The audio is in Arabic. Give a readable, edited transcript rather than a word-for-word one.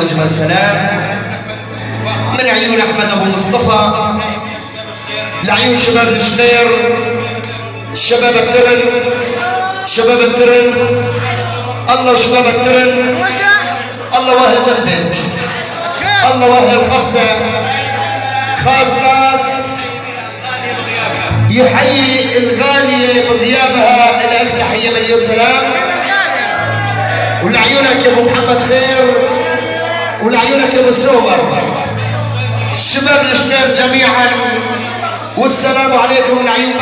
واجمل سلام من عيون احمد ابو مصطفى لعيون شباب الشقير، شباب الترن، شباب الترن، الله وشباب الترن، الله واهل مهدج، الله واهل الخبزه، خاص ناس يحيي الغاليه بغيابها الالف تحيه مليون سلام، ولعيونك يا ابو محمد خير، ولعيونك يا ابو سومر، شباب الشقير جميعا، والسلام عليكم من عيون